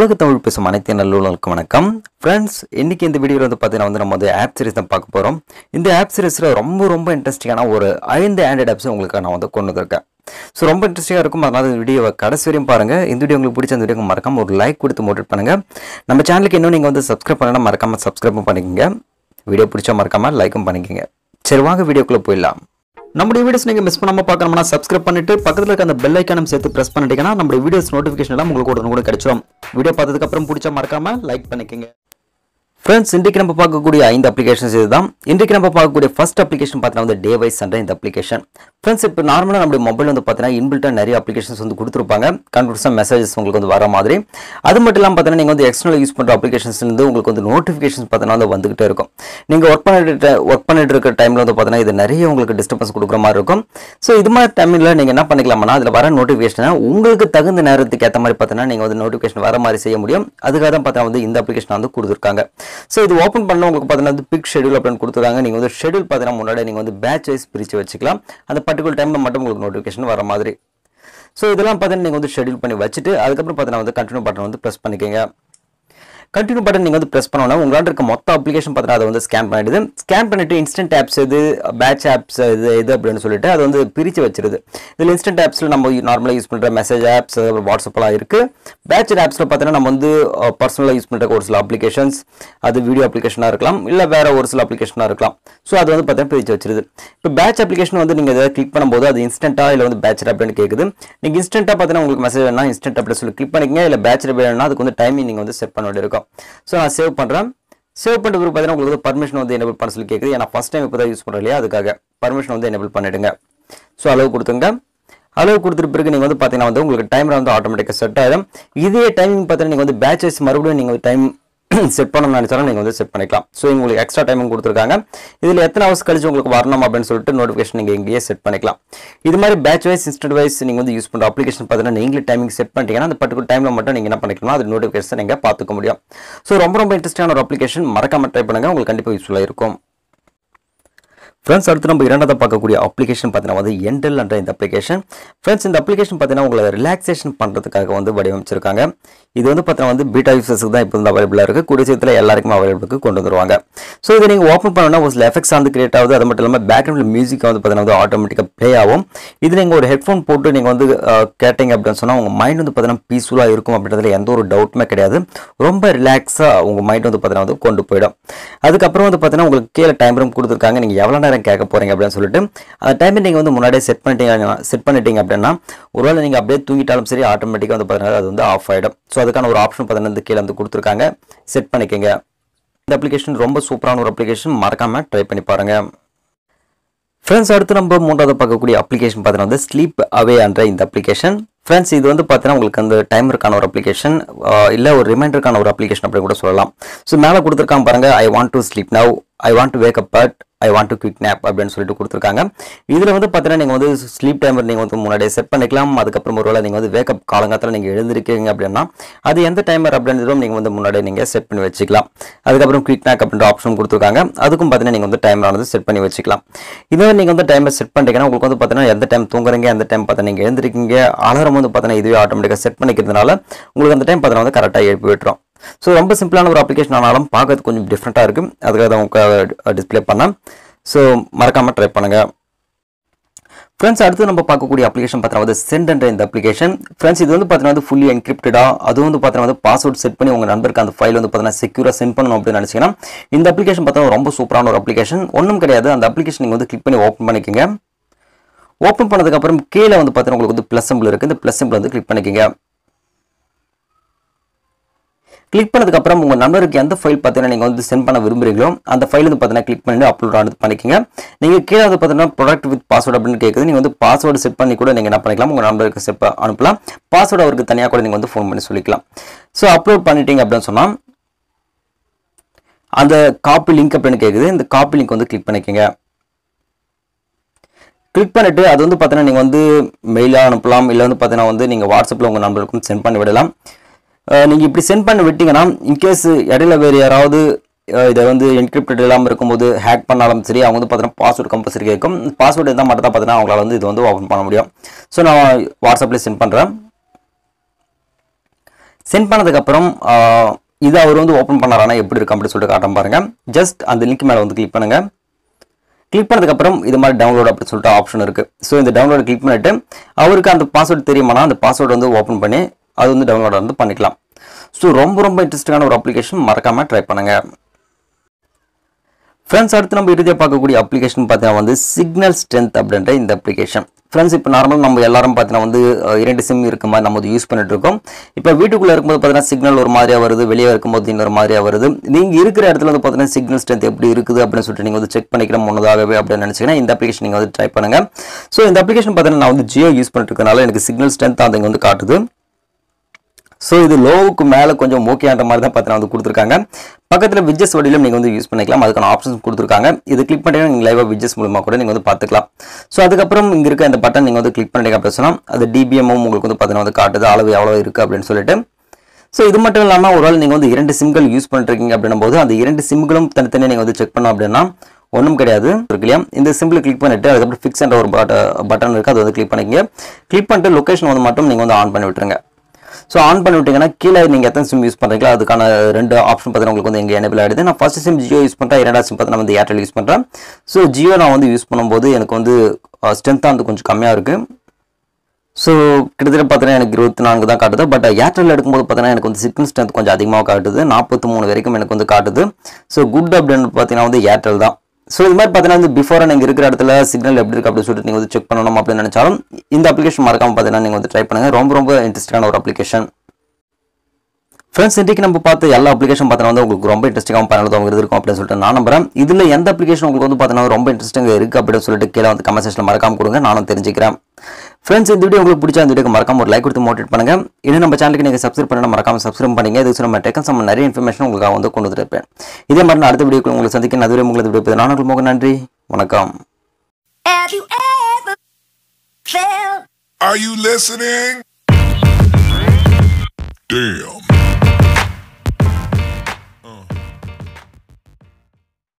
உலக தமிழ் பேசும் அனைத்து நல்லுள்ளவர்களுக்கும் வணக்கம் ஃப்ரெண்ட்ஸ். இன்னைக்கு இந்த வீடியோவில் வந்து பார்த்தீங்கன்னா நம்ம ஆப் சீரிஸ் தான் பார்க்க போகிறோம். இந்த ஆப் சீரிஸில் ரொம்ப இன்ட்ரெஸ்டிங்கான ஒரு 5 ஆண்ட்ராய்டு ஆப்ஸ் உங்களுக்கு நான் வந்து கொண்டு வந்திருக்கேன். ஸோ ரொம்ப இன்ட்ரெஸ்டிங்காக இருக்கும். அதனால் இந்த வீடியோவை கடைசி வரையும் பாருங்கள். இந்த வீடியோ உங்களுக்கு பிடிச்ச அந்த வீடியோக்கு மறக்காம ஒரு லைக் கொடுத்து மோட்டிவேட் பண்ணுங்கள். நம்ம சேனலுக்கு இன்னும் நீங்கள் வந்து சப்ஸ்கிரைப் பண்ணலாம், மறக்காமல் சப்ஸ்கிரைபும் பண்ணிக்கோங்க. வீடியோ பிடிச்சா மறக்காமல் லைக்கும் பண்ணிக்கோங்க. சரி வாங்க வீடியோக்குள்ளே போயிடலாம். நம்முடைய வீடியோஸ் நீங்கள் மிஸ் பண்ணாமல் பார்க்கணும்னா சப்ஸ்கிரைப் பண்ணிட்டு பக்கத்தில் இருக்க அந்த பெல் ஐக்கானும் சேர்த்து ப்ரெஸ் பண்ணிட்டீங்கன்னா நம்மளுடைய வீடியோஸ் நோட்டிஃபிகேஷன் எல்லாம் உங்களுக்கு உடனே கிடைச்சிடும். வீடியோ பார்த்ததுக்கு அப்புறம் பிடிச்சா மறக்காம லைக் பண்ணிக்கோங்க. ஃப்ரெண்ட்ஸ், இன்றைக்கு நம்ம பார்க்கக்கூடிய 5 அப்ளிகேஷன்ஸ் இதுதான். இன்றைக்கு நம்ம பார்க்கக்கூடிய ஃபர்ஸ்ட் அப்ளிகேஷன் பார்த்தீங்கன்னா வந்து டேவைஸ் என்ற இந்த அப்ளிகேஷன். ஃப்ரெண்ட்ஸ், இப்போ நார்மலாக நம்மளுடைய மொபைல் வந்து பார்த்தீங்கன்னா இன்பில்ட்டாக நிறைய அப்ளிகேஷன்ஸ் வந்து கொடுத்துருப்பாங்க. கண்டிப்பாக மெசேஜஸ் உங்களுக்கு வந்து வர மாதிரி. அது மட்டும் இல்லாமல் பார்த்தீங்கன்னா நீங்கள் வந்து எக்ஸ்டர்னல் யூஸ் பண்ணுற அப்ளிகேஷன்ஸ் வந்து உங்களுக்கு வந்து நோட்டிஃபிகேஷன்ஸ் பார்த்தீங்கன்னா வந்து வந்துகிட்டே இருக்கும். நீங்கள் ஒர்க் பண்ணிட்டு இருக்க டைமில் வந்து பார்த்தீங்கன்னா இது நிறைய உங்களுக்கு டிஸ்டர்பன்ஸ் கொடுக்குற மாதிரி இருக்கும். ஸோ இது மாதிரி டைமில் நீங்கள் என்ன பண்ணிக்கலாம்னா அதில் வர நோட்டிஃபிகேஷனை உங்களுக்கு தகுந்த நேரத்துக்கு ஏற்ற மாதிரி பார்த்தீங்கன்னா நீங்கள் வந்து நோட்டிஃபிகேஷன் வர மாதிரி செய்ய முடியும். அதுக்காக தான் பார்த்தீங்கன்னா வந்து இந்த அப்ளிகேஷன் வந்து கொடுத்துருக்காங்க. ஸோ இது ஓப்பன் பண்ண உங்களுக்கு பார்த்தீங்கன்னா பிக் ஷெடியூல் அப்படின்னு கொடுத்துருக்காங்க. நீங்கள் வந்து ஷெடியூல் பார்த்தீங்கன்னா முன்னாடி நீங்கள் வந்து பேட்ச் வைஸ் பிரித்து வச்சுக்கலாம். அந்த பர்டிகுலர் டைமில் மட்டும் உங்களுக்கு நோட்டிஃபிகேஷன் வர மாதிரி. ஸோ இதெல்லாம் பார்த்தீங்கன்னா நீங்கள் வந்து ஷெடியூல் பண்ணி வச்சுட்டு அதுக்கப்புறம் பார்த்தீங்கன்னா வந்து கண்டினியூ பட்டன் வந்து ப்ரெஸ் பண்ணிக்கோங்க. கண்டினியூ பட்டன் நீங்கள் வந்து ப்ரெஸ் பண்ணோன்னா உங்களால் இருக்க மொத்த அப்ளிகேஷன் பார்த்தீங்கன்னா அதை வந்து ஸ்கேன் பண்ணிடுது. ஸ்கேன் பண்ணிட்டு இன்ஸ்டன்ட் ஆப்ஸ் எது, பேட்ச் ஆப்ஸ் இது அப்படின்னு சொல்லிட்டு அது வந்து பிரித்து வச்சிருது. இதில் இன்ஸ்டன்ட் ஆப்ஸில் நம்ம நார்மலாக யூஸ் பண்ணுற மெசேஜ் ஆப்ஸ், வாட்ஸ்அப்லாம் இருக்குது. பேட்ச் ஆப்ஸில் பார்த்தீங்கன்னா நம்ம வந்து பர்சனலாக யூஸ் பண்ணுற ஒரு சில அப்ளிகேஷன்ஸ், அது வீடியோ அப்ளிகேஷனாக இருக்கலாம், இல்லை வேறு ஒரு சில அப்ளிகேஷனாக இருக்கலாம். ஸோ அது வந்து பார்த்தீங்கன்னா பிரித்து வச்சிருது. இப்போ பேட்ச் அப்ளிகேஷன் வந்து நீங்கள் எதாவது கிளிக் பண்ணும்போது அது இன்ஸ்டன்ட்டாக இல்லை வந்து பேட்ச் அப்படின்னு கேட்குது. நீங்கள் இன்ஸ்டன்ட்டாக பார்த்தீங்கன்னா உங்களுக்கு மெசேஜ் வேணா இன்ஸ்டன்ட் அப்படின்னு சொல்லி கிளிக் பண்ணிக்கங்க. இல்லை பேட்ச் வேணும்னா அதுக்கு வந்து டைமிங் நீங்கள் வந்து செட் பண்ண வேண்டியிருக்கும். ஸோ நான் சேவ் பண்ணுறேன். சேவ் பண்ணிட்டு பார்த்தீங்கன்னா உங்களுக்கு பர்மிஷன் வந்து எனேபிள் பண்ண சொல்லி கேட்குது. ஏன்னா ஃபஸ்ட் டைம் இப்போ தான் யூஸ் பண்ணுறேன் இல்லையா, அதுக்காக பர்மிஷன் வந்து எனேபிள் பண்ணிடுங்க. ஸோ அளவு கொடுத்துங்க. அளவு கொடுத்துட்டு பிறகு நீங்கள் வந்து பார்த்தீங்கன்னா வந்து உங்களுக்கு டைமர் வந்து ஆட்டோமேட்டிக்காக செட் ஆகிடும். இதே டைமிங் பார்த்தீங்கன்னா நீங்கள் வந்து பேட்சஸ் மறுபடியும் நீங்கள் டைம் செட் பண்ணணும்னு நினைச்சாலும் நீங்கள் வந்து செட் பண்ணிக்கலாம். ஸோ உங்களுக்கு எக்ஸ்ட்ரா டைமிங் கொடுத்துருக்காங்க. இதில் எத்தனை ஹவர்ஸ் கழிச்சு உங்களுக்கு வரணும் அப்படின்னு சொல்லிட்டு நோட்டிஃபிகேஷன் நீங்கள் இங்கேயே செட் பண்ணிக்கலாம். இது மாதிரி பேட்ச் வைஸ், இன்ஸ்டன்ட் வைஸ் நீங்கள் வந்து யூஸ் பண்ணுற அப்ளிகேஷன் பார்த்தீங்கன்னா நீங்களே டைமிங் செட் பண்ணிட்டீங்கன்னா அந்த பர்டிகுலர் டைமில் மட்டும் நீங்கள் என்ன பண்ணிக்கலாம், அது நோட்டிஃபிகேஷன் நீங்கள் பார்த்துக்க முடியும். ஸோ ரொம்ப இன்ட்ரெஸ்டான ஒரு அப்ளிகேஷன், மறக்காம ட்ரை பண்ணுங்கள், உங்களுக்கு கண்டிப்பாக யூஸ்ஃபுல்லாக இருக்கும். ஃப்ரெண்ட்ஸ், அடுத்து நம்ம இரண்டாவது பார்க்கக்கூடிய அப்ளிகேஷன் பார்த்தீங்கன்னா வந்து என்டெல் என்ற இந்த அப்ளிகேஷன். ஃப்ரெண்ட்ஸ், இந்த அப்ளிகேஷன் பார்த்தீங்கன்னா உங்களை ரிலாக்ஸேஷன் பண்ணுறதுக்காக வந்து வடிவமைச்சிருக்காங்க. இது வந்து பார்த்தீங்கன்னா வந்து பீட்டா யூசர்ஸுக்கு தான் இப்போ வந்து அவைலபிளாக இருக்குது. கூடிய சீக்கிரத்தில் எல்லாருக்குமே அவைலபிளுக்கு கொண்டு வந்துருவாங்க. ஸோ இதை நீங்கள் ஓப்பன் பண்ணணும்னா ஒரு சில எஃபெக்ட்ஸ் வந்து கிரியேட் ஆகுது. அது மட்டும் இல்லாமல் பேக்ரவுண்டில் மியூசிக் வந்து பார்த்தீங்கன்னா வந்து ஆட்டோமேட்டிக்காக ப்ளே ஆகும். இது நீங்கள் ஒரு ஹெட்ஃபோன் போட்டு நீங்கள் வந்து கேட்டிங்க அப்படின்னு சொன்னால் உங்கள் மைண்ட் வந்து பார்த்தீங்கன்னா பீஸ்ஃபுல்லாக இருக்கும் அப்படின்றதுல எந்த ஒரு டவுட்டுமே கிடையாது. ரொம்ப ரிலாக்ஸாக உங்கள் மைண்ட் வந்து பார்த்தீங்கன்னா வந்து கொண்டு போயிடும். அதுக்கப்புறம் வந்து பார்த்தீங்கன்னா உங்களுக்கு கீழே டைமரும் கொடுத்துருக்காங்க. நீங்கள் எவ்வளோ நேரம் கேட்க போகிறீங்க அப்படின்னு சொல்லிட்டு அந்த டைமை நீங்கள் வந்து முன்னாடியே செட் பண்ணிட்டீங்க அப்படின்னா ஒருவேளை நீங்கள் அப்படியே தூங்கிட்டாலும் சரி ஆட்டோமேட்டிக்காக வந்து பார்த்தீங்கன்னா அது வந்து ஆஃப் ஆகிடும். ஸோ அதுக்கான ஒரு ஆப்ஷன் பார்த்தீங்கன்னா கீழே வந்து கொடுத்துருக்காங்க, செட் பண்ணிக்கோங்க. இந்த அப்ளிகேஷன் ரொம்ப சூப்பரான ஒரு அப்ளிகேஷன், மறக்காமல் ட்ரை பண்ணி பாருங்கள். ஃப்ரெண்ட்ஸ், அடுத்து நம்ம மூன்றாவது பார்க்கக்கூடிய அப்ளிகேஷன் பார்த்தீங்கன்னா வந்து ஸ்லீப் அவே என்ற இந்த அப்ளிகேஷன். ஃப்ரெண்ட்ஸ், இது வந்து பார்த்தீங்கன்னா உங்களுக்கு அந்த டைமருக்கான ஒரு அப்ளிகேஷன், இல்லை ஒரு ரிமைண்டருக்கான ஒரு அப்ளிகேஷன் அப்படின்னு கூட சொல்லலாம். ஸோ மேலே கொடுத்துருக்காங்க பாருங்கள், I want to sleep now, I want to wake up but I want to quick nap அப்படின்னு சொல்லிட்டு கொடுத்துருக்காங்க. இதில் வந்து பார்த்தீங்கன்னா நீங்கள் வந்து ஸ்லீப் டைமர் நீங்கள் வந்து முன்னாடியே செட் பண்ணிக்கலாம். அதுக்கப்புறம் ஒரு வேளை நீங்கள் வந்து வேக்கப் காலங்காலத்தில் நீங்கள் எழுந்திருக்கீங்க அப்படின்னா அது எந்த டைமர் அப்படின்றதும் நீங்கள் வந்து முன்னாடியே நீங்கள் செட் பண்ணி வச்சுக்கலாம். அதுக்கப்புறம் குவிக் நேப் அப்படின்ற ஆப்ஷன் கொடுத்துருக்காங்க. அதுக்கும் பார்த்தீங்கன்னா நீங்கள் வந்து டைமரானது செட் பண்ணி வச்சுக்கலாம். இதை நீங்கள் வந்து டைமர் செட் பண்ணிட்டீங்கன்னா உங்களுக்கு வந்து பார்த்தீங்கன்னா எந்த டைம் தூங்குறீங்க, எந்த டைம் பார்த்தா நீங்கள் எழுந்திருக்கீங்க, அலாரம் வந்து பார்த்தீங்கன்னா இதுவே ஆட்டோமேட்டிக்காக செட் பண்ணிக்கிறதுனால உங்களுக்கு அந்த டைம் பார்த்தீங்கன்னா வந்து கரெக்டாக எழுப்பி விட்டுரும். ஸோ ரொம்ப சிம்பிளான ஒரு அப்ளிகேஷன் ஆனாலும் பார்க்கறதுக்கு கொஞ்சம் டிஃப்ரெண்ட்டாக இருக்குது. அதுக்காக தான் உங்களுக்கு டிஸ்பிளே பண்ணேன். ஸோ மறக்காமல் ட்ரை பண்ணுங்கள். ஃப்ரெண்ட்ஸ், அடுத்து நம்ம பார்க்கக்கூடிய அப்ளிகேஷன் பார்த்தீங்கன்னா சென்ட் என்ற இந்த அப்ளிகேஷன். ஃப்ரெண்ட்ஸ், இது வந்து பார்த்தீங்கன்னா வந்து ஃபுல்லி என்கிரிப்டடாக, அது வந்து பார்த்தீங்கன்னா வந்து பாஸ்வேர்ட் செட் பண்ணி உங்கள் நண்பருக்கு அந்த ஃபைல் வந்து பார்த்தீங்கன்னா செக்யூராக சென்ட் பண்ணணும் அப்படின்னு நினச்சிங்கன்னா இந்த அப்ளிகேஷன் பார்த்தீங்கன்னா ரொம்ப சூப்பரான ஒரு அப்ளிகேஷன். ஒன்றும் கிடையாது, அந்த அப்ளிகேஷன் நீங்கள் வந்து கிளிக் பண்ணி ஓப்பன் பண்ணிக்கோங்க. ஓப்பன் பண்ணதுக்கப்புறம் கீழே வந்து பார்த்தீங்கன்னா உங்களுக்கு வந்து ப்ளஸ் சிம்பிள் இருக்குது. இந்த ப்ளஸ் சிம்பிள் வந்து கிளிக் பண்ணிக்கோங்க. கிளிக் பண்ணதுக்கப்புறம் உங்கள் நம்பருக்கு எந்த ஃபைல் பார்த்தீங்கன்னா நீங்கள் வந்து சென்ட் பண்ண விரும்புகிறீங்களோ அந்த ஃபைல் வந்து பார்த்தீங்கன்னா கிளிக் பண்ணி அப்லோட் ஆனது பண்ணிக்கோங்க. நீங்கள் கீழே வந்து பார்த்தீங்கன்னா ப்ராடக்ட் வித் பாஸ்வேர்டு அப்படின்னு கேட்குது. நீங்கள் வந்து பாஸ்வேர்டு செட் பண்ணி கூட நீங்கள் என்ன பண்ணிக்கலாம், உங்கள் நம்பருக்கு செட் அனுப்பலாம். பாஸ்வேர்டு அவருக்கு தனியாக கூட நீங்கள் வந்து ஃபோன் பண்ணி சொல்லிக்கலாம். ஸோ அப்லோட் பண்ணிட்டீங்க அப்படின்னு சொன்னால் அந்த காப்பி லிங்க் அப்படின்னு கேட்குது. இந்த காப்பி லிங்க் வந்து கிளிக் பண்ணிக்கோங்க. கிளிக் பண்ணிவிட்டு அது வந்து பார்த்தீங்கன்னா நீங்கள் வந்து மெயிலாக அனுப்பலாம், இல்லை வந்து பார்த்தீங்கன்னா வந்து நீங்கள் வாட்ஸ்அப்பில் உங்கள் நம்பருக்கும் சென்ட் பண்ணி விடலாம். நீங்கள் இப்படி சென்ட் பண்ணி விட்டீங்கன்னா இன்கேஸ் இடையில வேறு யாராவது இதை வந்து என்கிரிப்டட் இல்லாமல் இருக்கும்போது ஹேக் பண்ணாலும் சரி அவங்க வந்து பார்த்தீங்கன்னா பாஸ்வேர்டு கம்பல்சரி கேட்கும். பாஸ்வேர்டு இருந்தால் மட்டும் தான் பார்த்தீங்கன்னா அவங்களால வந்து இது வந்து ஓப்பன் பண்ண முடியும். ஸோ நான் வாட்ஸ்அப்பில் சென்ட் பண்ணுறேன். சென்ட் பண்ணதுக்கப்புறம் இது அவர் வந்து ஓப்பன் பண்ணாரானா எப்படி இருக்கும் அப்படின்னு சொல்லிட்டு காட்டும் பாருங்க. ஜஸ்ட் அந்த லிங்க் மேலே வந்து கிளிக் பண்ணுங்க. கிளிக் பண்ணதுக்கப்புறம் இது மாதிரி டவுன்லோட் அப்படின்னு சொல்லிட்டு ஆப்ஷன் இருக்குது. ஸோ இந்த டவுன்லோட் கிளிக் பண்ணிட்டு அவருக்கு அந்த பாஸ்வேர்டு தெரியுமானா அந்த பாஸ்வேர்டு வந்து ஓப்பன் பண்ணி அது வந்து டவுன்லோட் வந்து பண்ணிக்கலாம். ஸோ ரொம்ப இன்ட்ரெஸ்டிங்கான ஒரு அப்ளிகேஷன், மறக்காமல் ட்ரை பண்ணுங்கள். ஃப்ரெண்ட்ஸ், அடுத்து நம்ம இறுதியாக பார்க்கக்கூடிய அப்ளிகேஷன் பார்த்தீங்கன்னா வந்து சிக்னல் ஸ்ட்ரென்த் அப்படின்ற இந்த அப்ளிகேஷன். ஃப்ரெண்ட்ஸ், இப்போ நார்மல் நம்ம எல்லாரும் பார்த்தீங்கன்னா வந்து 2 சிம் இருக்க மாதிரி நம்ம யூஸ் பண்ணிட்டு இருக்கோம். இப்போ வீட்டுக்குள்ளே இருக்கும்போது பார்த்தீங்கன்னா சிக்னல் ஒரு மாதிரியாக வருது, வெளியே இருக்கும்போது இன்னொரு மாதிரியாக வருது. நீங்கள் இருக்கிற இடத்துல வந்து பார்த்தீங்கன்னா சிக்னல் ஸ்ட்ரென்த் எப்படி இருக்குது அப்படின்னு சொல்லிட்டு நீங்கள் வந்து செக் பண்ணிக்கிற முன்னதாகவே அப்படின்னு நினச்சிங்கன்னா இந்த அப்ளிகேஷன் நீங்கள் வந்து ட்ரை பண்ணுங்கள். ஸோ இந்த அப்ளிகேஷன் பார்த்தீங்கன்னா நான் வந்து ஜியோ யூஸ் பண்ணிட்டு இருக்கனால எனக்கு சிக்னல் ஸ்ட்ரென்த் அந்த இங்கே வந்து காட்டுது. ஸோ இது லோவுக்கு மேலே கொஞ்சம் ஓகேன்ற மாதிரி தான் பார்த்தீங்கன்னா வந்து கொடுத்துருக்காங்க. பக்கத்தில் விட்ஜெஸ் வழியிலும் நீங்கள் வந்து யூஸ் பண்ணிக்கலாம். அதுக்கான ஆப்ஷன்ஸ் கொடுத்துருக்காங்க. இது கிளிக் பண்ணிட்டீங்கன்னா நீங்கள் லைவாக விட்ஜெஸ் மூலமாக கூட நீங்கள் வந்து பார்த்துக்கலாம். ஸோ அதுக்கப்புறம் இங்கே இருக்க இந்த பட்டன் நீங்கள் வந்து கிளிக் பண்ணிட்டீங்க அப்படின்னு சொன்னால் அது டிபிஎம்மும் உங்களுக்கு வந்து பார்த்தீங்கன்னா வந்து காட்டுது, அளவு எவ்வளோ இருக்குது அப்படின்னு சொல்லிட்டு. ஸோ இது மட்டும் இல்லாமல் ஒரு வேளை நீங்கள் வந்து 2 சிம்கள் யூஸ் பண்ணிருக்கீங்க அப்படின்னும் போது அந்த 2 சிம்களும் தனித்தனியாக நீங்கள் வந்து செக் பண்ணோம் அப்படின்னா ஒன்றும் கிடையாது இருக்கு இல்லையா. இந்த சிம்பிள் கிளிக் பண்ணிட்டு அதுக்கப்புறம் ஃபிக்ஸ் என்ற ஒரு பட்டன் இருக்குது, அது வந்து கிளிக் பண்ணிக்கங்க. கிளிக் பண்ணிட்டு லொக்கேஷன் வந்து மட்டும் நீங்கள் வந்து ஆன் பண்ணி விட்டுருங்க. ஸோ ஆன் பண்ணி விட்டிங்கன்னா கீழே நீங்கள் எத்தனை சிம் யூஸ் பண்ணுறீங்களோ அதுக்கான 2 ஆப்ஷன் பார்த்தீங்கன்னா உங்களுக்கு வந்து எங்கே எனேபிள் ஆகிடுது. நான் ஃபஸ்ட் சிம் ஜியோ யூஸ் பண்ணுறேன், 2வது சிம் பார்த்தீங்கன்னா வந்து ஏர்டெல் யூஸ் பண்ணுறேன். ஸோ ஜியோ நான் வந்து யூஸ் பண்ணும்போது எனக்கு வந்து ஸ்ட்ரென்த்தாக வந்து கொஞ்சம் கம்மியாக இருக்குது. ஸோ கிட்டத்தட்ட பார்த்தீங்கன்னா எனக்கு 24 தான் காட்டுது. பட் ஏர்டெல் எடுக்கும்போது பார்த்தீங்கன்னா எனக்கு வந்து சிக்னல் ஸ்ட்ரென்த் கொஞ்சம் அதிகமாக காட்டுது, 43 வரைக்கும் எனக்கு வந்து காட்டுது. ஸோ குட் அப்படின்னு பார்த்தீங்கன்னா வந்து ஏர்டெல் தான். ஸோ இது மாதிரி பார்த்தீங்கன்னா வந்து பிஃபோராக நீங்கள் இருக்கிற இடத்துல சிக்னல் எப்படி இருக்குது அப்படின்னு சொல்லிட்டு நீங்கள் வந்து செக் பண்ணணும் அப்படின்னு நினச்சாலும் இந்த அப்ளிகேஷன் மறக்காமல் பார்த்தீங்கன்னா நீங்கள் வந்து ட்ரை பண்ணுங்கள். ரொம்ப இன்ட்ரெஸ்டிங்கான ஒரு அப்ளிகேஷன். ஃப்ரெண்ட்ஸ், இன்றைக்கு நம்ம பார்த்து எல்லா அப்ளிகேஷன் பார்த்தீங்கன்னா வந்து உங்களுக்கு ரொம்ப இன்ட்ரெஸ்டிங்காக பயனுள்ளதாக இருக்கும் அப்படின்னு சொல்லிட்டு நான் நம்புறேன். இதில் எந்த அப்ளிகேஷன் உங்களுக்கு வந்து பார்த்தீங்கன்னா ரொம்ப இன்ட்ரெஸ்டிங்காக இருக்குது அப்படின்னு சொல்லிட்டு கீழே வந்து கமெண்ட் செக்ஷனில் மறக்காம கொடுங்க, நானும் தெரிஞ்சுக்கிறேன். ஃப்ரெண்ட்ஸ், இந்த வீடியோ உங்களுக்கு பிடிச்சா இந்த வீடியோக்கு மறக்காம ஒரு லைக் கொடுத்து மோட்டிவேட் பண்ணுங்க. இன்னும் நம்ம சேனலுக்கு நீங்கள் சப்ஸ்கிரைப் பண்ண மறக்காம சப்ஸ்கிரைப் பண்ணுங்க. இதுக்கு நம்ம டெக்கன் சம்ம நிறைய இன்ஃபர்மேஷன் உங்களுக்கு வந்து கொண்டு வந்துருப்பேன். இதே மாதிரி நான் அடுத்த வீடியோக்கு உங்களுக்கு சந்திக்கிறேன். அதுவரை உங்களுக்கு வீடியோ நான் உங்களுக்கு நன்றி, வணக்கம். Are you listening? Damn.